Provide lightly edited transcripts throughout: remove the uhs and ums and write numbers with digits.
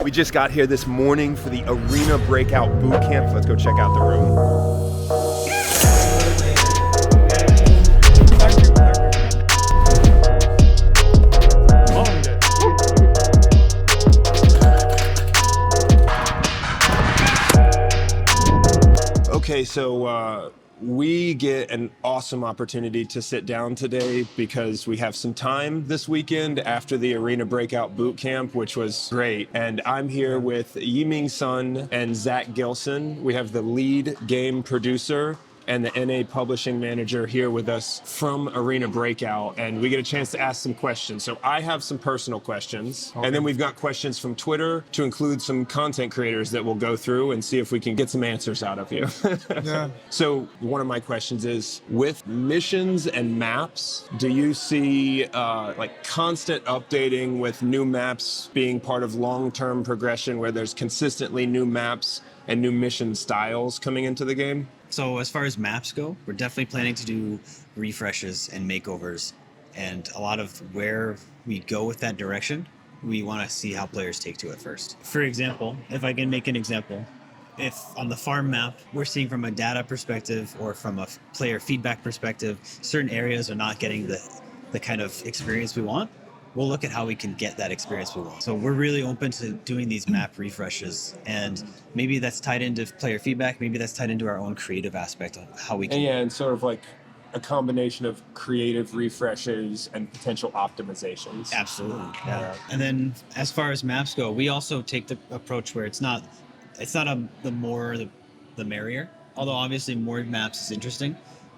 We just got here this morning for the Arena Breakout Bootcamp. Let's go check out the room. Okay, so we get an awesome opportunity to sit down today because we have some time this weekend after the Arena Breakout Bootcamp, which was great. And I'm here with Yiming Sun and Zach Gilson. We have the lead game producer and the NA publishing manager here with us from Arena Breakout, and we get a chance to ask some questions. So I have some personal questions, and then we've got questions from Twitter to include some content creators that we'll go through and see if we can get some answers out of you. Yeah. So one of my questions is, with missions and maps, do you see like constant updating with new maps being part of long-term progression where there's consistently new maps and new mission styles coming into the game? So as far as maps go, we're definitely planning to do refreshes and makeovers. And a lot of where we go with that direction, we want to see how players take to it first. For example, if I can make an example, if on the farm map, we're seeing from a data perspective or from a player feedback perspective, certain areas are not getting the kind of experience we want, we'll look at how we can get that experience we want. So we're really open to doing these map refreshes, and maybe that's tied into player feedback, maybe that's tied into our own creative aspect of how we can. Yeah, and sort of like a combination of creative refreshes and potential optimizations. Absolutely, yeah. And then as far as maps go, we also take the approach where it's not the more the merrier, although obviously more maps is interesting,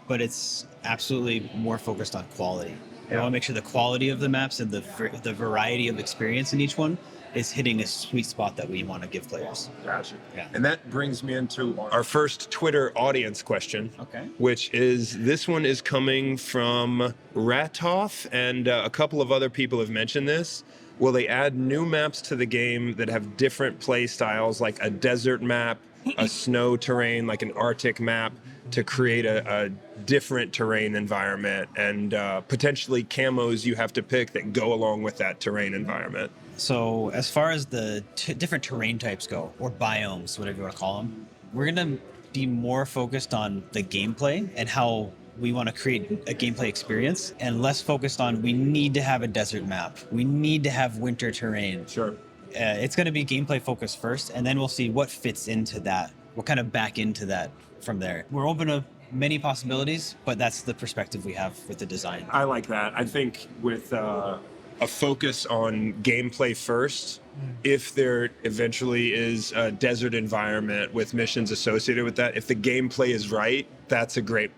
but it's absolutely more focused on quality. I want to make sure the quality of the maps and the variety of experience in each one is hitting a sweet spot that we want to give players. Gotcha. Yeah. And that brings me into our first Twitter audience question, which is, this one is coming from Ratoff, and a couple of other people have mentioned this. Will they add new maps to the game that have different play styles, like a desert map, a snow terrain, like an Arctic map, to create a different terrain environment, and potentially camos you have to pick that go along with that terrain environment? So as far as the different terrain types go, or biomes, whatever you want to call them, we're going to be more focused on the gameplay and how we want to create a gameplay experience, and less focused on we need to have a desert map, we need to have winter terrain. Sure. It's going to be gameplay focused first, and then we'll see what fits into that. We'll kind of back into that from there. We're open to many possibilities, but that's the perspective we have with the design. I like that. I think with a focus on gameplay first, if there eventually is a desert environment with missions associated with that, if the gameplay is right, that's a great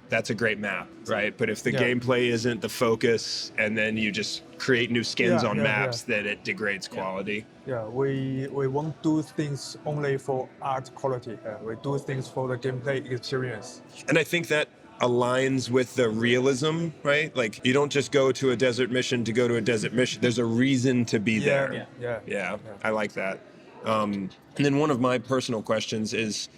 map, right? But if the gameplay isn't the focus, and then you just create new skins on maps, then it degrades quality. Yeah, we won't do things only for art quality. We do things for the gameplay experience. And I think that aligns with the realism, right? Like, you don't just go to a desert mission to go to a desert mission. There's a reason to be there. Yeah, I like that. And then one of my personal questions is,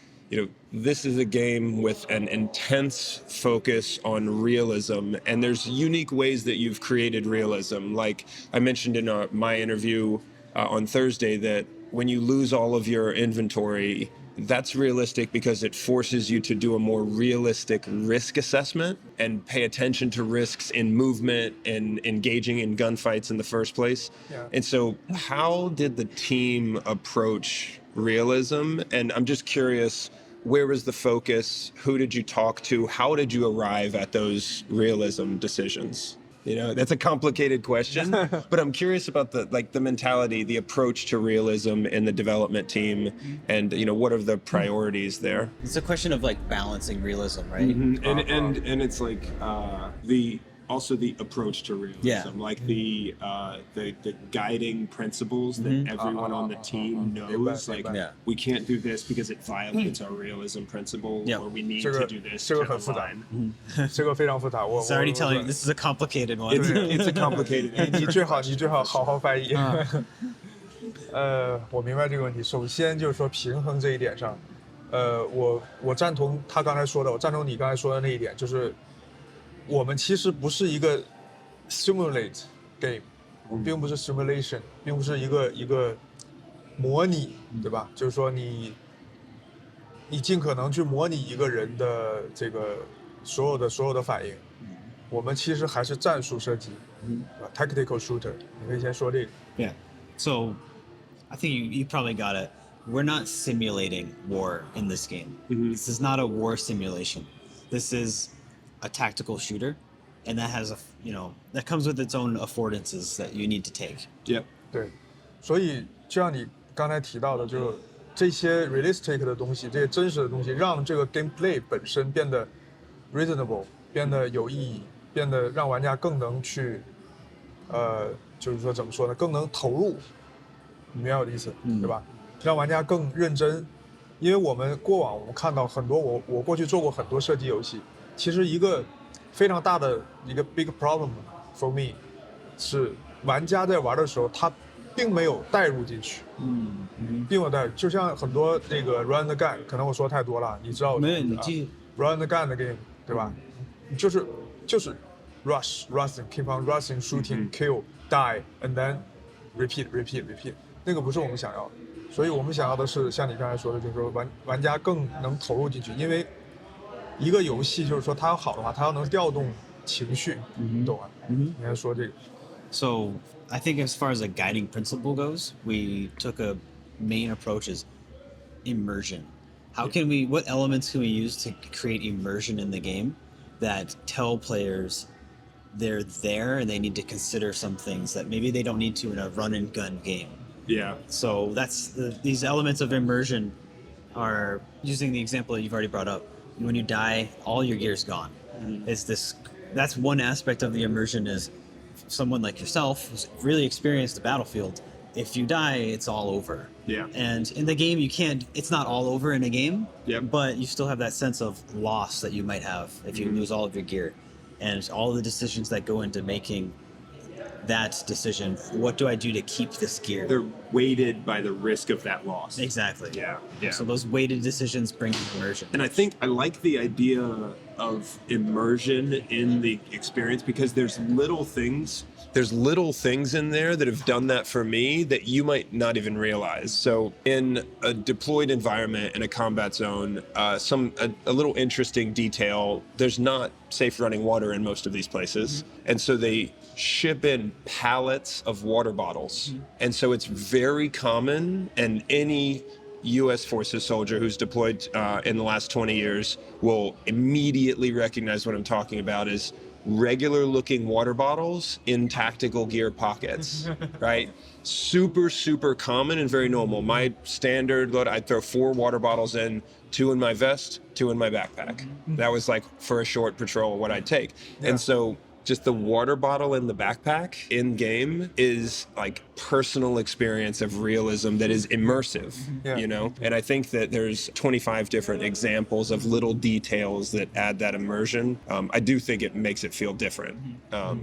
this is a game with an intense focus on realism, and there's unique ways that you've created realism. Like I mentioned in my interview on Thursday, that when you lose all of your inventory, that's realistic because it forces you to do a more realistic risk assessment and pay attention to risks in movement and engaging in gunfights in the first place. And so how did the team approach realism? And I'm just curious, where was the focus? Who did you talk to? How did you arrive at those realism decisions? That's a complicated question, but I'm curious about the mentality, the approach to realism in the development team, and what are the priorities there? It's a question of balancing realism, right? And it's like the approach to realism, like the guiding principles that everyone on the team knows. We can't do this because it violates our realism principle, or we need to do this to align. 这个非常复杂。It's already telling you this is a complicated one. It's a complicated. 你最好好好翻译。我明白这个问题。首先就是说平衡这一点上，我赞同他刚才说的，我赞同你刚才说的那一点，就是我们其实不是一个 simulate game， 并不是 simulation， 并不是一个模拟，对吧？就是说你尽可能去模拟一个人的这个所有的反应。我们其实还是战术射击，tactical shooter。你可以先说这个。Yeah. So, I think you probably got it. We're not simulating war in this game. This is not a war simulation. This is a tactical shooter, and that has that comes with its own affordances that you need to take. Yep. 对，所以就像你刚才提到的，就是这些 realistic 的东西，这些真实的东西，让这个 gameplay 本身变得 reasonable， 变得有意义，变得让玩家更能去，就是说怎么说呢，更能投入，明白我的意思，对吧？让玩家更认真，因为我们过往我们看到很多，我过去做过很多射击游戏，其实一个非常大的一个 big problem for me 是玩家在玩的时候他并没有带入进去，并没有带入，就像很多那个 run the gun， 可能我说太多了，你知道，没有，你继续 run the gun 的 game， 对吧？就是 rushing keep on rushing shooting kill die and then repeat， 那个不是我们想要的，所以我们想要的是像你刚才说的，就是说玩家更能投入进去，因为一个游戏就是说它要好的话，它要能调动情绪，你懂吗？你还说这个。So, I think as far as a guiding principle goes, we took a main approach is immersion. What elements can we use to create immersion in the game that tell players they're there and they need to consider some things that maybe they don't need to in a run and gun game? Yeah. So these elements of immersion are, using the example that you've already brought up, when you die, all your gear's gone. That's one aspect of the immersion is someone like yourself who's really experienced the battlefield. If you die, it's all over. Yeah. And in the game, it's not all over in a game, but you still have that sense of loss that you might have if you lose all of your gear. And all the decisions that go into making that decision, what do I do to keep this gear? They're weighted by the risk of that loss. Exactly. Yeah. So those weighted decisions bring immersion. And I think I like the idea of immersion in the experience because there's little things in there that have done that for me that you might not even realize. So in a deployed environment in a combat zone, a little interesting detail, there's not safe running water in most of these places. And so they ship in pallets of water bottles. And so it's very common, and any U.S. Forces soldier who's deployed in the last 20 years will immediately recognize what I'm talking about is regular looking water bottles in tactical gear pockets, right? Super, super common and very normal. My standard load, I'd throw 4 water bottles in, 2 in my vest, 2 in my backpack. That was like for a short patrol what I'd take. And so just the water bottle in the backpack in game is like personal experience of realism that is immersive, you know? And I think that there's 25 different examples of little details that add that immersion. I do think it makes it feel different.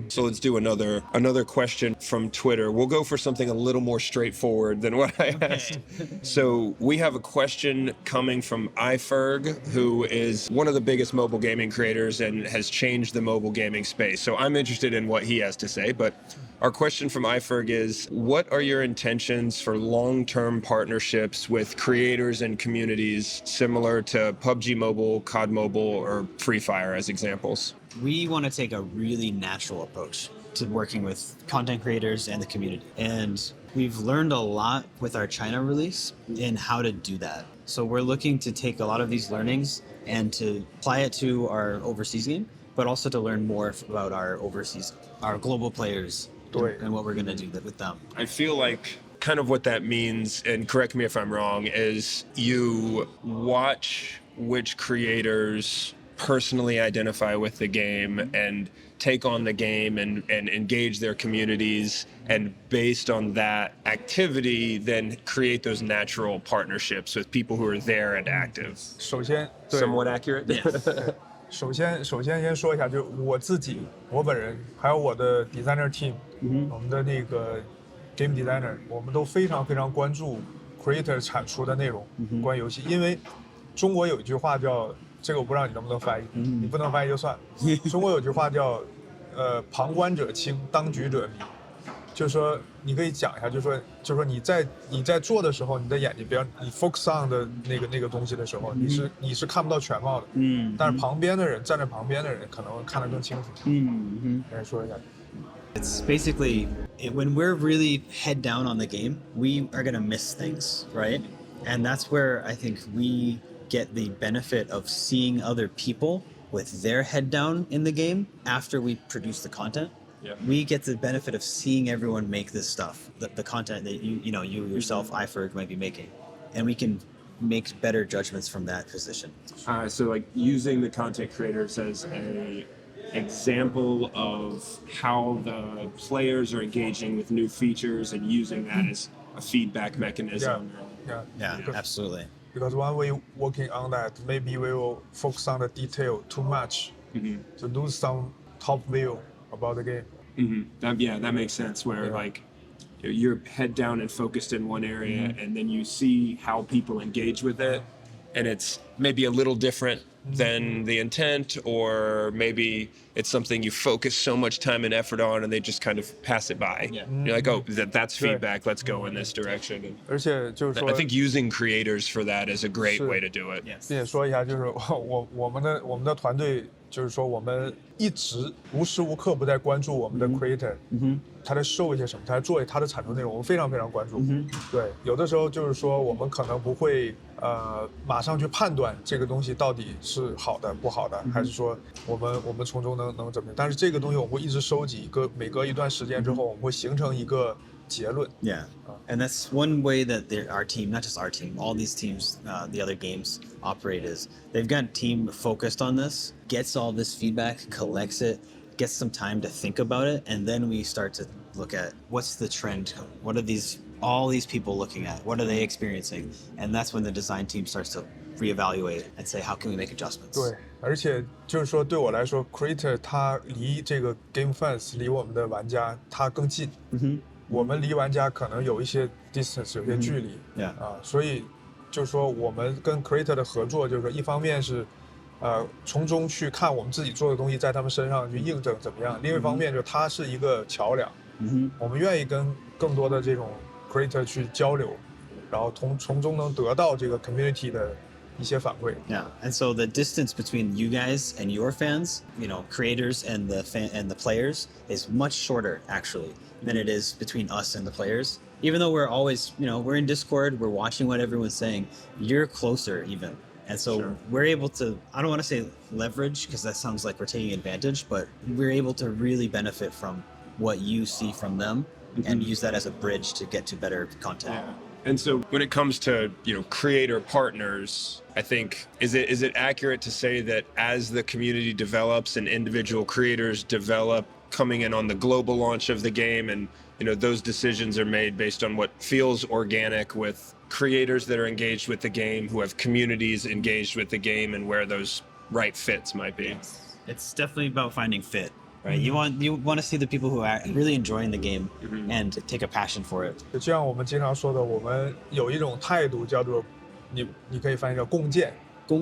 So let's do another question from Twitter. We'll go for something a little more straightforward than what I asked. So we have a question coming from iFerg, who is one of the biggest mobile gaming creators and has changed the mobile gaming space. So I'm interested in what he has to say, but our question from iFerg is, what are your intentions for long-term partnerships with creators and communities similar to PUBG Mobile, COD Mobile, or Free Fire as examples? We want to take a really natural approach to working with content creators and the community. And we've learned a lot with our China release in how to do that. So we're looking to take a lot of these learnings and to apply it to our overseas game, but also to learn more about our global players and what we're going to do with them. I feel like kind of what that means, and correct me if I'm wrong, is you watch which creators personally identify with the game and take on the game and engage their communities, and based on that activity then create those natural partnerships with people who are there and active. 首先 Somewhat accurate? Yes. 首先先说一下，就我本人还有我的 designer team，我们的那个 game designer， 我们都非常非常关注 creator 产出的内容，关于游戏，因为中国有一句话叫，这个我不知道你能不能翻译，你不能翻译就算。中国有句话叫，旁观者清，当局者迷，就是说你可以讲一下，就是说你在做的时候，你的眼睛，比如你 focus on 的那个东西的时候，你是看不到全貌的，但是旁边的人站在旁边的人可能看得更清楚。来说一下。It's basically when we're really head down on the game, we are going to miss things, right? And that's where I think we get the benefit of seeing other people with their head down in the game after we produce the content. Yeah. We get the benefit of seeing everyone make this stuff, the content that you yourself, iFerg, might be making. And we can make better judgments from that position. So like using the content creators as a example of how the players are engaging with new features and using that as a feedback mechanism. Yeah, absolutely. Because when we working on that, maybe we will focus on the detail too much to lose some top view about the game. That makes sense. Where like you're head down and focused in one area, and then you see how people engage with it, and it's maybe a little different than the intent, or maybe it's something you focus so much time and effort on, and they just kind of pass it by. You're like, oh, that's feedback. Let's go in this direction. 而且就是说 I think using creators for that is a great way to do it. Yes. 并且说一下，就是我们的团队，就是说我们一直无时无刻不在关注我们的 creator，他在 show 一些什么，他在做他的产出内容，我们非常非常关注。对，有的时候就是说我们可能不会马上去判断这个东西到底是好的不好的，还是说我们从中能怎么样？但是这个东西我们会一直收集，每隔一段时间之后，我们会形成一个结论。Yeah, and that's one way that our team, not just our team, all these teams, the other games operate is they've got a team focused on this, gets all this feedback, collects it, gets some time to think about it, and then we start to look at what's the trend, what are all these people looking at, what are they experiencing, and that's when the design team starts to reevaluate and say how can we make adjustments. 对，而且就是说对我来说 creator 他离这个 game fans 离我们的玩家他更近。我们离玩家可能有一些 distance， 有些距离。所以就是说我们跟 creator 的合作，就是说一方面是从中去看我们自己做的东西在他们身上去印证怎么样，另一方面就是它是一个桥梁。我们愿意跟更多的这种 creator 去交流，然后从中能得到这个 community 的一些反馈。Yeah, and so the distance between you guys and your fans, creators and the players, is much shorter actually than it is between us and the players. Even though we're always, we're in Discord, we're watching what everyone's saying, you're closer even. And so we're able to, I don't want to say leverage because that sounds like we're taking advantage, but we're able to really benefit from what you see from them and use that as a bridge to get to better content. Yeah. And so when it comes to, creator partners, I think, is it accurate to say that as the community develops and individual creators develop coming in on the global launch of the game, and, those decisions are made based on what feels organic with creators that are engaged with the game, who have communities engaged with the game, and where those right fits might be? It's definitely about finding fit. Right, you want to see the people who are really enjoying the game and take a passion for it. 就像我们经常说的，我们有一种态度叫做，你可以翻译叫共建，知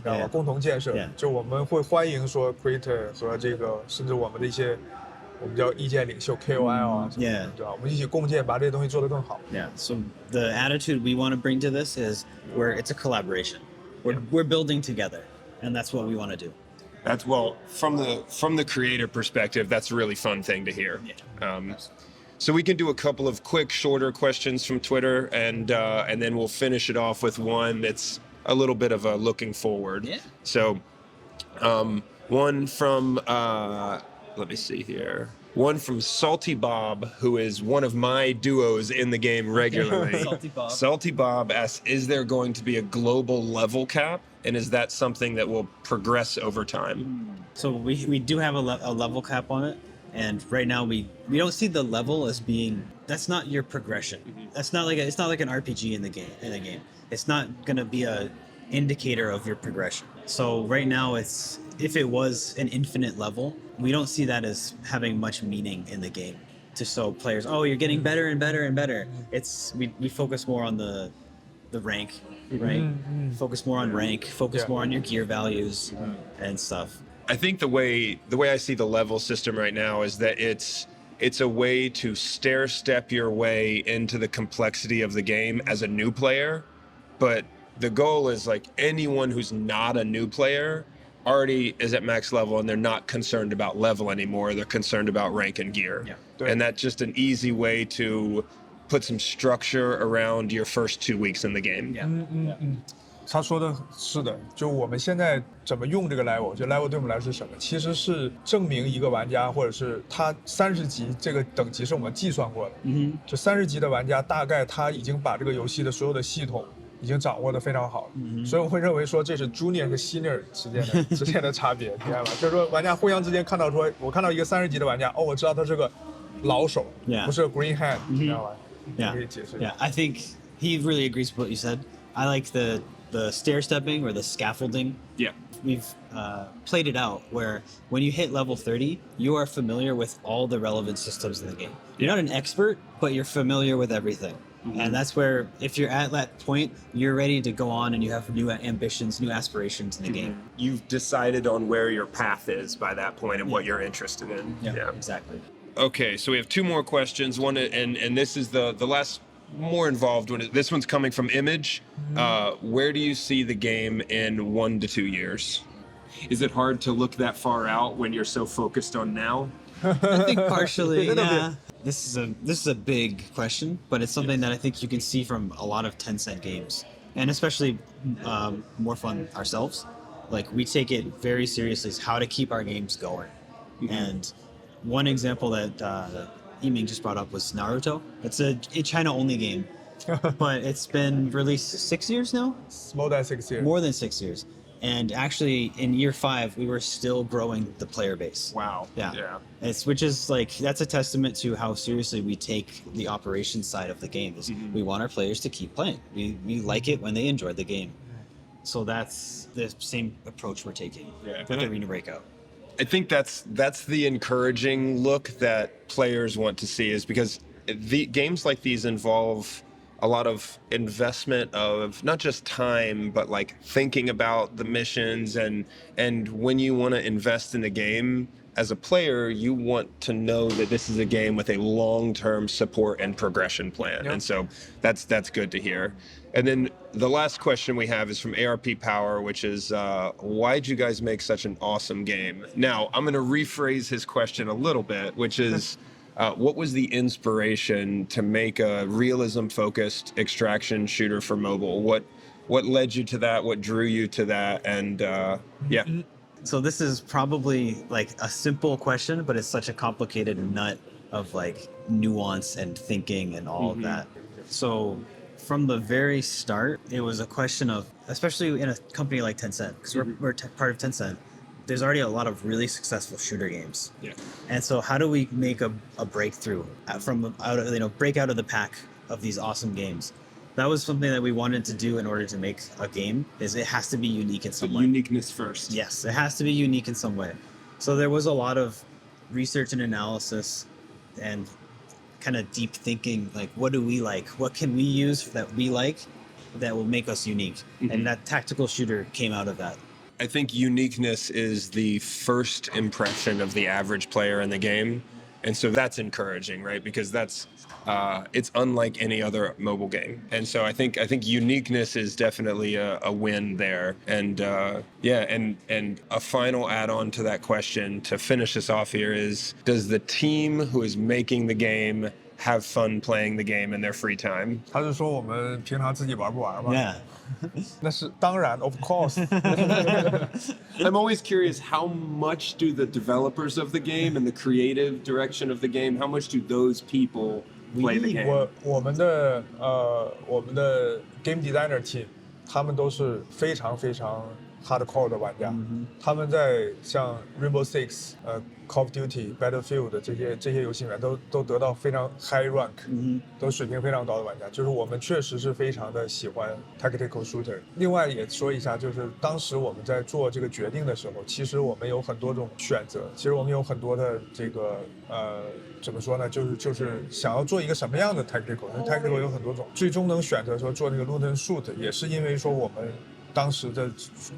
道吧？共同建设。就我们会欢迎说 creator 和这个甚至我们的一些我们叫意见领袖 KOL 啊，对吧？我们一起共建，把这些东西做得更好。Yeah. So the attitude we want to bring to this is where it's a collaboration. We're building together, and that's what we want to do. That's from the creator perspective, that's a really fun thing to hear. So we can do a couple of quick, shorter questions from Twitter, and then we'll finish it off with one that's a little bit of a looking forward. Yeah. So, one from let me see here. One from Salty Bob, who is one of my duos in the game regularly. Salty Bob asks, is there going to be a global level cap? And is that something that will progress over time? So we do have a level cap on it. And right now we don't see the level as being, that's not your progression. That's not it's not like an RPG in the game. It's not going to be a indicator of your progression. So right now if it was an infinite level, we don't see that as having much meaning in the game to show players, oh, you're getting better and better and better. It's we focus more on the rank, right? Focus more on rank, focus more on your gear values and stuff. I think the way I see the level system right now is that it's it's a way to stair step your way into the complexity of the game as a new player. But the goal is like anyone who's not a new player already is at max level and they're not concerned about level anymore. They're concerned about rank and gear. Yeah. And that's just an easy way to put some structure around your first 2 weeks in the game. Yeah. 他说的是的，就我们现在怎么用这个 level， 就 level 对我们来说是什么？其实是证明一个玩家，或者是他30级这个等级是我们计算过的。就30级的玩家，大概他已经把这个游戏的所有的系统已经掌握的非常好了。所以我会认为说这是 junior 和 senior 之间的差别，明白吧？就是说玩家互相之间看到说，我看到一个30级的玩家，哦，我知道他是个老手， Yeah. 不是 green hand， 明白吧？ Yeah. 可以解释。Yeah, I think he really agrees with what you said. I like the stair stepping or the scaffolding. Yeah. We've played it out where when you hit level 30, you are familiar with all the relevant systems in the game. You're not an expert, but you're familiar with everything. And that's where, if you're at that point, you're ready to go on and you have new ambitions, new aspirations in the game. You've decided on where your path is by that point and what you're interested in. Yeah, exactly. Okay, so we have 2 more questions. One, and this is the last more involved one. This one's coming from Image. Where do you see the game in 1 to 2 years? Is it hard to look that far out when you're so focused on now? I think partially, yeah. This is a big question, but it's something that I think you can see from a lot of Tencent games, and especially more fun ourselves. Like, we take it very seriously is how to keep our games going. And one example that Yiming just brought up was Naruto. It's a China-only game, but it's been released 6 years now? More than 6 years. More than 6 years. And actually, in year 5, we were still growing the player base. Wow. Yeah. Which is like, that's a testament to how seriously we take the operations side of the game. Is we want our players to keep playing. We like it when they enjoy the game. So that's the same approach we're taking with Arena Breakout. I think that's the encouraging look that players want to see, is because the games like these involve a lot of investment of not just time, but like thinking about the missions, and when you want to invest in the game as a player, you want to know that this is a game with a long-term support and progression plan. And so that's good to hear. And then the last question we have is from ARP Power, which is, why'd you guys make such an awesome game? Now, I'm going to rephrase his question a little bit, which is, what was the inspiration to make a realism-focused extraction shooter for mobile? What led you to that? What drew you to that? And yeah. So this is probably like a simple question, but it's such a complicated nut of like nuance and thinking and all of that. So from the very start, it was a question of, especially in a company like Tencent, because we're part of Tencent, there's already a lot of really successful shooter games. Yeah. And so how do we make a breakthrough break out of the pack of these awesome games? That was something that we wanted to do in order to make a game, is it has to be unique in some way. Uniqueness first. Yes, it has to be unique in some way. So there was a lot of research and analysis and kind of deep thinking, like, what do we like? What can we use that we like that will make us unique? And that tactical shooter came out of that. I think uniqueness is the first impression of the average player in the game. And so that's encouraging, right? Because that's it's unlike any other mobile game. And so I think uniqueness is definitely a win there. And and a final add-on to that question to finish us off here is, does the team who is making the game have fun playing the game in their free time? 他是说我们平常自己玩不玩吗？ Yeah. 那是当然 ，of course。 I'm always curious, how much do the developers of the game and the creative direction of the game, how much do those people play the game? 我们的 game designer team， 他们都是非常非常 hardcore 的玩家。他们在像 Rainbow Six、Call of Duty、Battlefield 这些游戏里面都得到非常 high rank， 都水平非常高的玩家。就是我们确实是非常的喜欢 tactical shooter。另外也说一下，就是当时我们在做这个决定的时候，其实我们有很多种选择，其实我们有很多的这个怎么说呢？就是想要做一个什么样的 tactical？ 那 tactical 有很多种，最终能选择说做那个 loot and shoot， 也是因为说我们当时的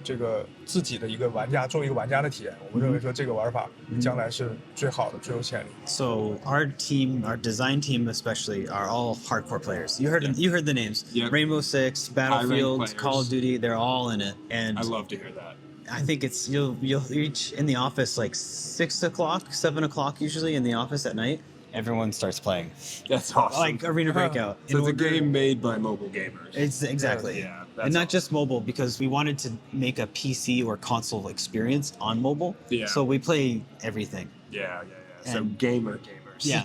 这个自己的一个玩家作为一个玩家的体验，我们认为说这个玩法将来是最好的、最有潜力。So our team, our design team especially, are all hardcore players. You heard the names. Yep. Rainbow Six, Battlefield, players. Call of Duty. They're all in it, and I love to hear that. I think it's you'll reach in the office like 6 o'clock, 7 o'clock usually in the office at night. Everyone starts playing. That's awesome. Like Arena Breakout. So it's a game made by mobile gamers. It's exactly. Yeah, and not just mobile, because we wanted to make a PC or console experience on mobile. Yeah. So we play everything. Yeah. So And- gamers. Yeah.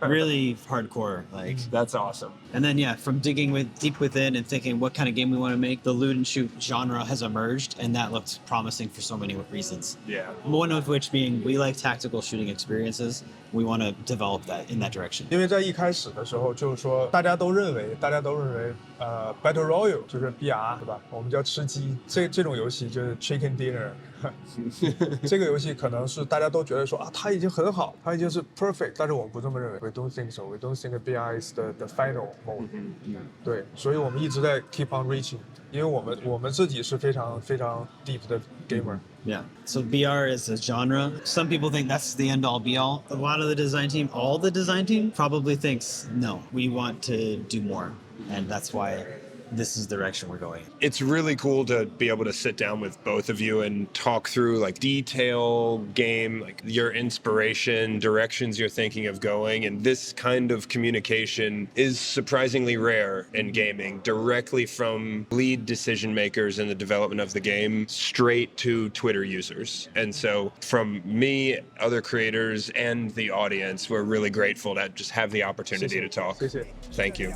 Really hardcore. Like That's awesome. And then from digging deep within and thinking what kind of game we want to make, the loot and shoot genre has emerged, and that looked promising for so many reasons. Yeah. One of which being we like tactical shooting experiences. We want to develop that in that direction. 因为在一开始的时候，就是说大家都认为Battle Royale 就是 BR 对吧？我们叫吃鸡，这种游戏就是 Chicken Dinner 。这个游戏可能是大家都觉得说啊，它已经很好，它已经是 perfect， 但是我们不这么认为。We don't think so. We don't think BR is the final mode. 对，所以我们一直在 keep on reaching， 因为我们自己是非常非常 deep 的 gamer。Yeah. So BR is a genre. Some people think that's the end all be all. A lot of the design team, all the design team probably thinks, no, we want to do more. And that's why this is the direction we're going. It's really cool to be able to sit down with both of you and talk through like detail game, like your inspiration, directions you're thinking of going. And this kind of communication is surprisingly rare in gaming, directly from lead decision makers in the development of the game straight to Twitter users. And so from me, other creators, and the audience, we're really grateful to just have the opportunity to talk. 谢谢。 Thank you.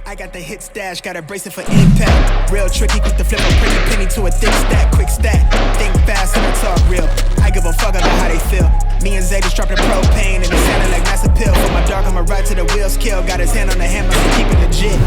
I got the hit stash, got a bracelet for impact. Real tricky, quick to flip a pretty penny to a thick stack, quick stack. Think fast and I talk real. I give a fuck about how they feel. Me and Zay just dropped the propane and it sounded like massive pill. For my dog, I'ma ride to the wheels kill. Got his hand on the hammer, so keep it legit.